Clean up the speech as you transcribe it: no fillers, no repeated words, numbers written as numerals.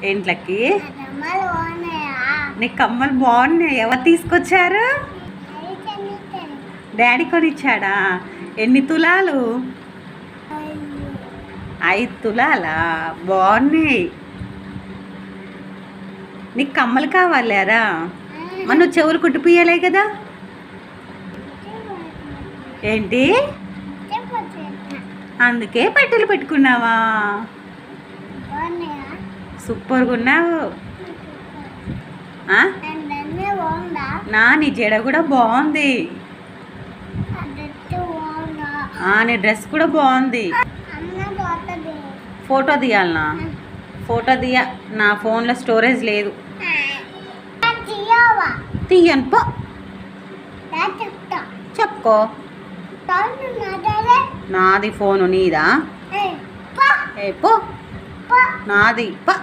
ఏంట్లకి నీ కమ్మలు బాగున్నాయి. ఎవరు తీసుకొచ్చారు? డాడీ కొనిచ్చాడా? ఎన్ని తులాలు? 5 తులాలా? బాగున్నాయి. నీకు కమ్మలు కావాలారా? మనం చెవులు కుట్టిపియలే కదా. ఏంటి? అందుకే పట్టీలు పెట్టుకున్నావా? సూపర్గా ఉన్నావు. నీ జడ కూడా బాగుంది. నీ డ్రెస్ కూడా బాగుంది. ఫోటో తీయాలనా? ఫోటో నా ఫోన్లో స్టోరేజ్ లేదు. తీయను పో. చెప్పుకో. నాది ఫోను, నీదా? ఏ పో. నాది పో.